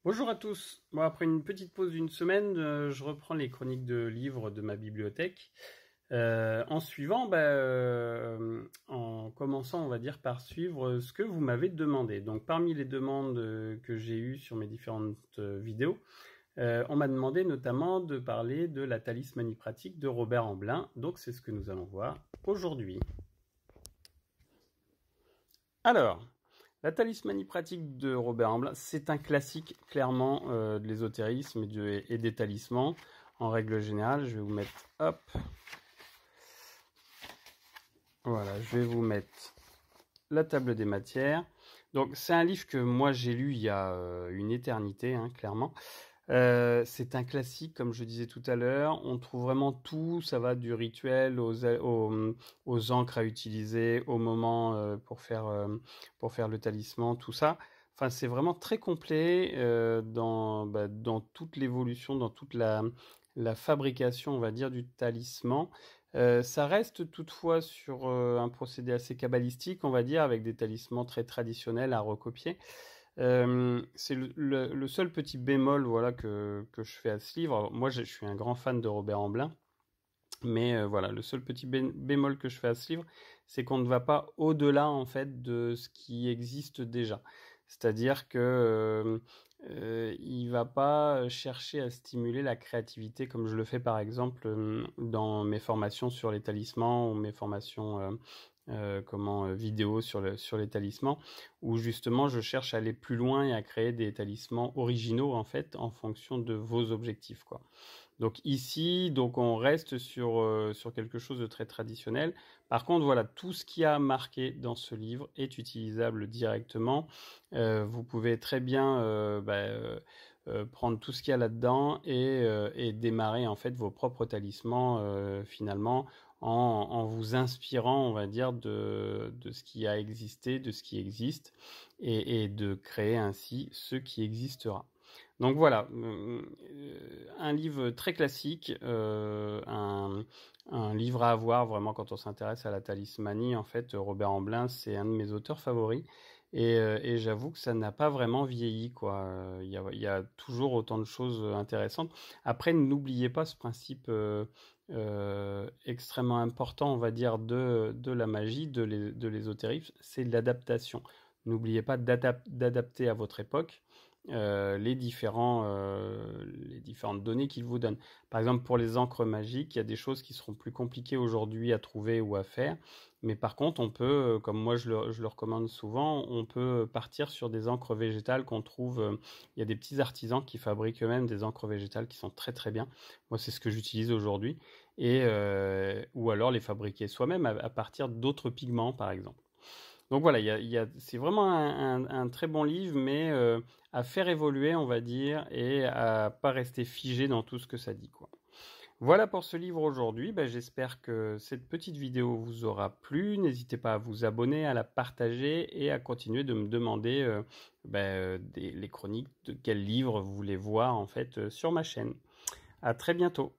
Bonjour à tous. Bon, après une petite pause d'une semaine, je reprends les chroniques de livres de ma bibliothèque. En suivant, en commençant, on va dire, par suivre ce que vous m'avez demandé. Donc, parmi les demandes que j'ai eues sur mes différentes vidéos, on m'a demandé notamment de parler de la talismanie pratique de Robert Amblin. Donc, c'est ce que nous allons voir aujourd'hui. Alors, la talismanie pratique de Robert Amblin, c'est un classique clairement de l'ésotérisme et des talismans. En règle générale, je vais vous mettre, hop, voilà, je vais vous mettre la table des matières. Donc c'est un livre que moi j'ai lu il y a une éternité, hein, clairement. C'est un classique, comme je disais tout à l'heure. On trouve vraiment tout. Ça va du rituel aux encres à utiliser, au moment pour faire le talisman, tout ça. Enfin, c'est vraiment très complet dans toute l'évolution, dans toute la fabrication, on va dire, du talisman. Ça reste toutefois sur un procédé assez kabbalistique, on va dire, avec des talismans très traditionnels à recopier. C'est le seul petit bémol voilà, que je fais à ce livre. Alors, moi, je suis un grand fan de Robert Amblin, mais voilà, le seul petit bémol que je fais à ce livre, c'est qu'on ne va pas au-delà en fait de ce qui existe déjà. C'est-à-dire que il va pas chercher à stimuler la créativité comme je le fais par exemple dans mes formations sur les talismans ou mes formations vidéo sur les talismans, où justement je cherche à aller plus loin et à créer des talismans originaux en fait en fonction de vos objectifs quoi. Donc ici, donc on reste sur quelque chose de très traditionnel. Par contre, voilà, tout ce qui a marqué dans ce livre est utilisable directement. Vous pouvez très bien prendre tout ce qu'il y a là-dedans et démarrer en fait vos propres talismans finalement en vous inspirant, on va dire, de ce qui a existé, de ce qui existe et de créer ainsi ce qui existera. Donc voilà, un livre très classique, un livre à avoir vraiment quand on s'intéresse à la talismanie. En fait, Robert Amblin, c'est un de mes auteurs favoris. Et j'avoue que ça n'a pas vraiment vieilli, quoi. Il y a toujours autant de choses intéressantes. Après, n'oubliez pas ce principe extrêmement important, on va dire, de la magie, de l'ésotérisme, c'est l'adaptation. N'oubliez pas d'adapter à votre époque les différentes données qu'il vous donne. Par exemple, pour les encres magiques, il y a des choses qui seront plus compliquées aujourd'hui à trouver ou à faire. Mais par contre, on peut, comme moi je le recommande souvent, on peut partir sur des encres végétales qu'on trouve. Il y a des petits artisans qui fabriquent eux-mêmes des encres végétales qui sont très très bien. Moi, c'est ce que j'utilise aujourd'hui. Ou alors les fabriquer soi-même à partir d'autres pigments, par exemple. Donc voilà, c'est vraiment un très bon livre, mais à faire évoluer, on va dire, et à pas rester figé dans tout ce que ça dit, quoi. Voilà pour ce livre aujourd'hui. Ben, j'espère que cette petite vidéo vous aura plu. N'hésitez pas à vous abonner, à la partager et à continuer de me demander les chroniques de quel livre vous voulez voir en fait sur ma chaîne. À très bientôt.